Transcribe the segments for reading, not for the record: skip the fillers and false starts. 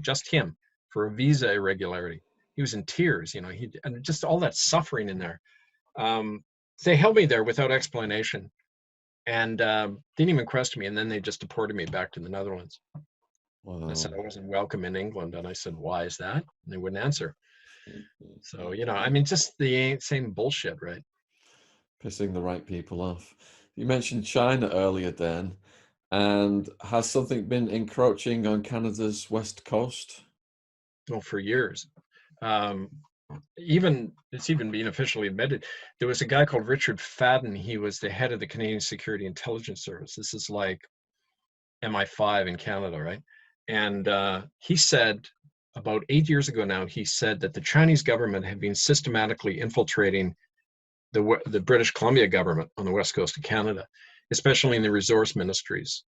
just him, for a visa irregularity. He was in tears, you know, and just all that suffering in there. They held me there without explanation, and didn't even question me, and then they just deported me back to the Netherlands. Wow. I said I wasn't welcome in England, and I said, why is that? And they wouldn't answer. So, you know, I mean, just the same bullshit, right? Pissing the right people off. You mentioned China earlier, Dan, and has something been encroaching on Canada's west coast? Well, for years. It's even been officially admitted. There was a guy called Richard Fadden. He was the head of the Canadian Security Intelligence Service. This is like MI5 in Canada, right? And he said about 8 years ago now, he said that the Chinese government had been systematically infiltrating the British Columbia government on the west coast of Canada, especially in the resource ministries.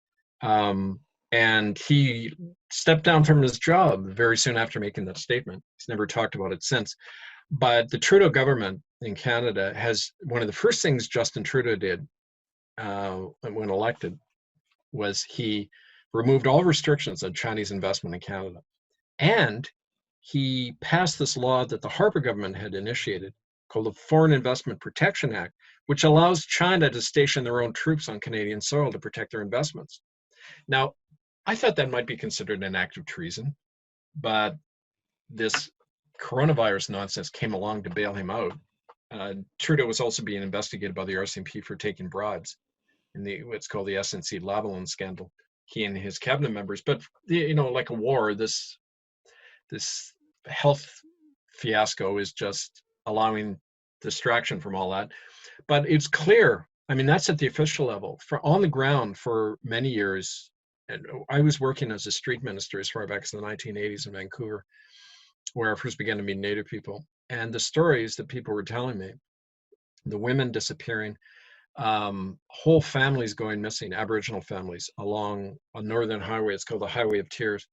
And he stepped down from his job very soon after making that statement. He's never talked about it since. But the Trudeau government in Canada has, one of the first things Justin Trudeau did when elected was he removed all restrictions on Chinese investment in Canada. And he passed this law that the Harper government had initiated called the Foreign Investment Protection Act, which allows China to station their own troops on Canadian soil to protect their investments. Now, I thought that might be considered an act of treason, but this coronavirus nonsense came along to bail him out. Trudeau was also being investigated by the RCMP for taking bribes in what's called the SNC Lavalin scandal. He and his cabinet members, but you know, like a war, this health fiasco is just allowing distraction from all that. But it's clear. I mean, that's at the official level. For on the ground for many years, and I was working as a street minister as far back as the 1980s in Vancouver, where I first began to meet Native people. And the stories that people were telling me, the women disappearing, whole families going missing, Aboriginal families along a northern highway. It's called the Highway of Tears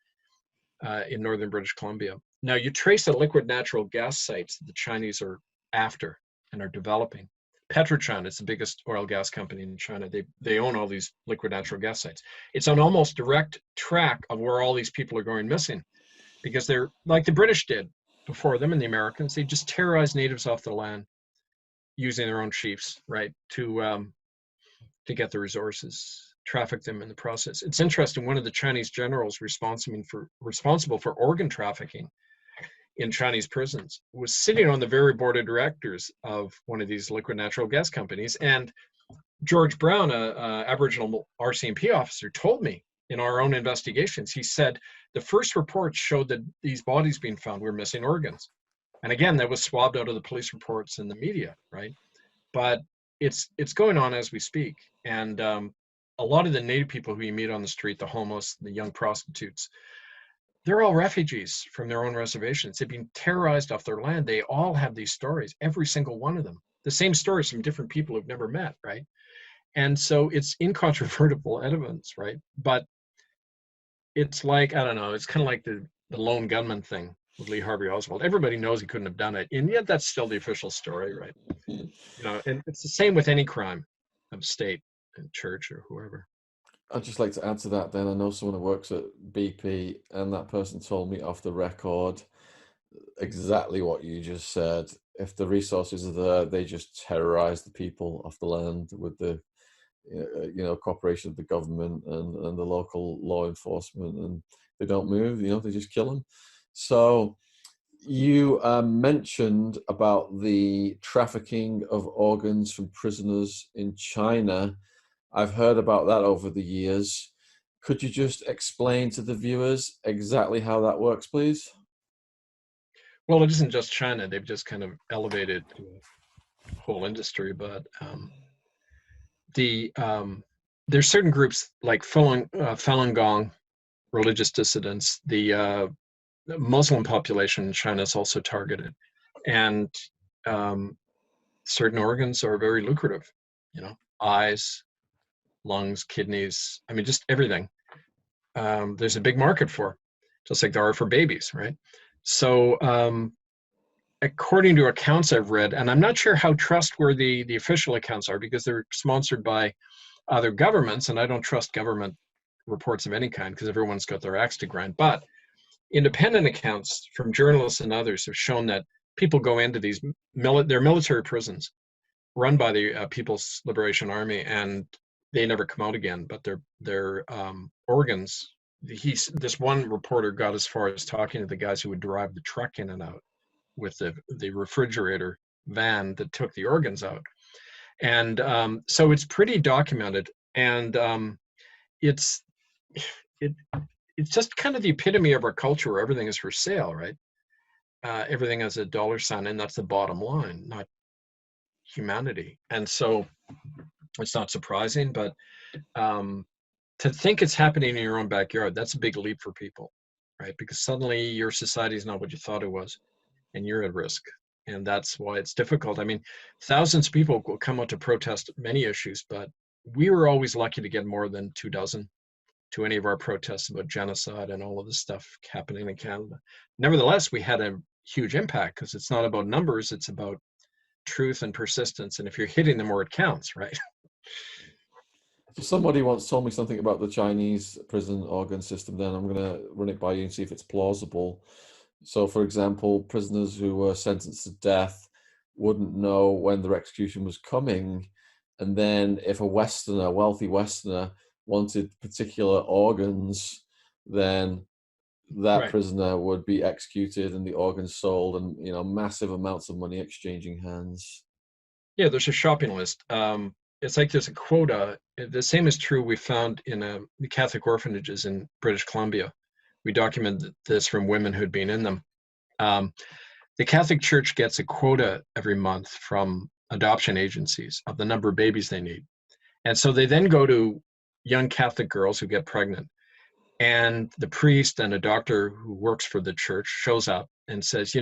in northern British Columbia. Now, you trace the liquid natural gas sites that the Chinese are after and are developing. PetroChina is the biggest oil gas company in China. They own all these liquid natural gas sites. It's on almost direct track of where all these people are going missing, because they're like the British did before them and the Americans. They just terrorized natives off the land using their own chiefs, right, to get the resources, traffic them in the process. It's interesting. One of the Chinese generals responsible for organ trafficking in Chinese prisons was sitting on the very board of directors of one of these liquid natural gas companies. And George Brown, a Aboriginal RCMP officer, told me in our own investigations, he said the first reports showed that these bodies being found were missing organs. And again, that was swabbed out of the police reports and the media, right? But it's going on as we speak. And a lot of the Native people who you meet on the street, the homeless, the young prostitutes, they're all refugees from their own reservations. They've been terrorized off their land. They all have these stories, every single one of them. The same stories from different people who've never met, right? And so it's incontrovertible evidence, right? But it's like, I don't know, it's kind of like the lone gunman thing with Lee Harvey Oswald. Everybody knows he couldn't have done it, and yet that's still the official story, right? You know, and it's the same with any crime of state and church or whoever. I'd just like to add to that then. I know someone who works at BP, and that person told me off the record exactly what you just said. If the resources are there, they just terrorize the people off the land with the cooperation of the government and the local law enforcement, and they don't move, they just kill them. So you mentioned about the trafficking of organs from prisoners in China. I've heard about that over the years. Could you just explain to the viewers exactly how that works, please? Well, it isn't just China. They've just kind of elevated to a whole industry, but there's certain groups like Falun Gong, religious dissidents. The Muslim population in China is also targeted, and certain organs are very lucrative. Eyes, lungs, kidneys. I mean, just everything. There's a big market for, just like there are for babies, right? So, according to accounts I've read, and I'm not sure how trustworthy the official accounts are because they're sponsored by other governments, and I don't trust government reports of any kind because everyone's got their axe to grind. But independent accounts from journalists and others have shown that people go into these they're military prisons run by the People's Liberation Army, and they never come out again. But their organs. This one reporter got as far as talking to the guys who would drive the truck in and out with the refrigerator van that took the organs out, and so it's pretty documented, and it's it it's just kind of the epitome of our culture where everything is for sale, right? Everything has a dollar sign, and that's the bottom line, not humanity. And so it's not surprising, but to think it's happening in your own backyard, that's a big leap for people, right? Because suddenly your society is not what you thought it was, and you're at risk. And that's why it's difficult. I mean, thousands of people will come out to protest many issues, but we were always lucky to get more than 24 to any of our protests about genocide and all of this stuff happening in Canada. Nevertheless, we had a huge impact because it's not about numbers, it's about truth and persistence. And if you're hitting them where it counts, right? Somebody once told me something about the Chinese prison organ system. Then I'm going to run it by you and see if it's plausible. So, for example, prisoners who were sentenced to death wouldn't know when their execution was coming. And then if a Westerner, wealthy Westerner, wanted particular organs, then that Right. prisoner would be executed and the organs sold, and massive amounts of money exchanging hands. Yeah, there's a shopping list. It's like there's a quota. The same is true we found in the Catholic orphanages in British Columbia. We documented this from women who'd been in them. The Catholic Church gets a quota every month from adoption agencies of the number of babies they need. And so they then go to young Catholic girls who get pregnant. And the priest and a doctor who works for the church shows up and says,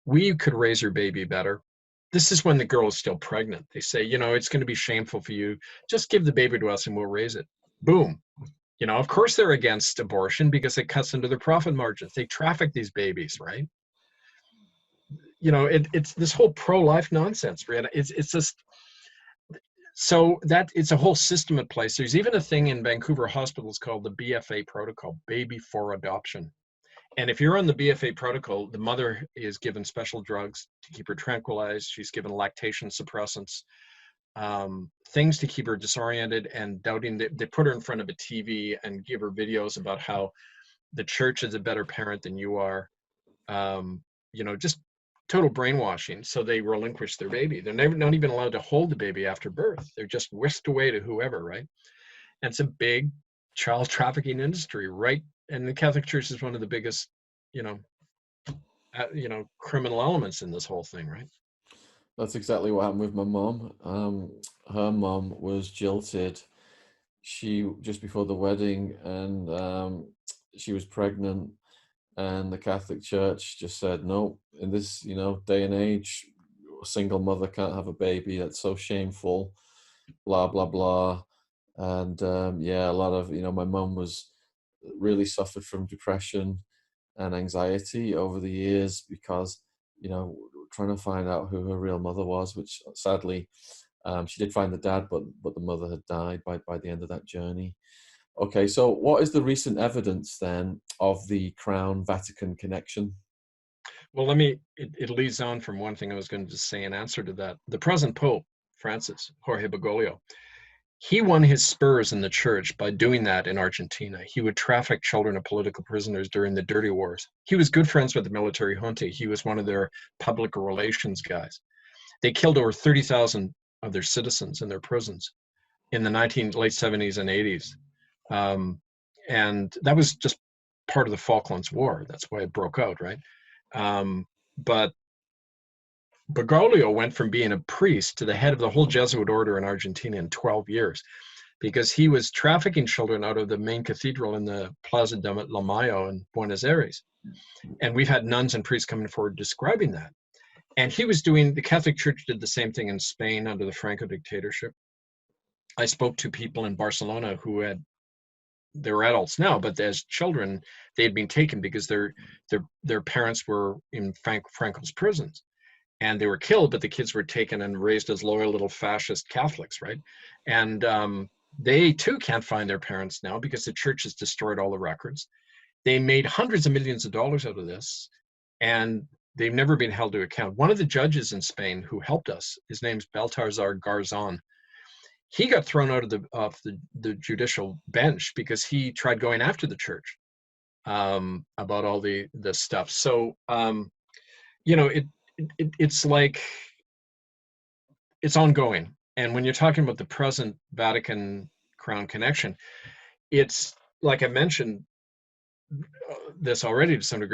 we could raise your baby better. This is when the girl is still pregnant. They say, it's going to be shameful for you. Just give the baby to us and we'll raise it. Boom. Of course they're against abortion because it cuts into their profit margins. They traffic these babies, right? It's this whole pro-life nonsense, right? It's just, so that it's a whole system at place. There's even a thing in Vancouver hospitals called the BFA protocol, baby for adoption. And if you're on the BFA protocol, the mother is given special drugs to keep her tranquilized. She's given lactation suppressants, things to keep her disoriented and doubting. They put her in front of a TV and give her videos about how the church is a better parent than you are. Just total brainwashing. So they relinquish their baby. They're not even allowed to hold the baby after birth. They're just whisked away to whoever, right? And it's a big child trafficking industry, right? And the Catholic Church is one of the biggest, criminal elements in this whole thing, right? That's exactly what happened with my mom. Her mom was jilted. She just before the wedding, and she was pregnant, and the Catholic Church just said no. In this, day and age, a single mother can't have a baby. That's so shameful. Blah blah blah. And a lot of my mom was really suffered from depression and anxiety over the years because trying to find out who her real mother was, which sadly she did find the dad, but the mother had died by the end of that journey. Okay, so what is the recent evidence then of the Crown Vatican connection? Well, it leads on from one thing I was going to say in answer to that. The present Pope, Francis, Jorge Bergoglio, he won his spurs in the church by doing that in Argentina. He would traffic children of political prisoners during the dirty wars. He was good friends with the military junta. He was one of their public relations guys. They killed over 30,000 of their citizens in their prisons in the late 70s and 80s. And that was just part of the Falklands War. That's why it broke out, right? But Bergoglio went from being a priest to the head of the whole Jesuit order in Argentina in 12 years because he was trafficking children out of the main cathedral in the Plaza de la Mayo in Buenos Aires. And we've had nuns and priests coming forward describing that. And the Catholic Church did the same thing in Spain under the Franco dictatorship. I spoke to people in Barcelona they were adults now, but as children, they had been taken because their parents were in Franco's prisons. And they were killed, but the kids were taken and raised as loyal little fascist Catholics, right? And they too can't find their parents now because the church has destroyed all the records. They made hundreds of millions of dollars out of this, and they've never been held to account. One of the judges in Spain who helped us, his name's Baltasar Garzon, he got thrown out of the judicial bench because he tried going after the church about all the stuff. So it's like it's ongoing. And when you're talking about the present Vatican Crown connection, it's like I mentioned this already to some degree.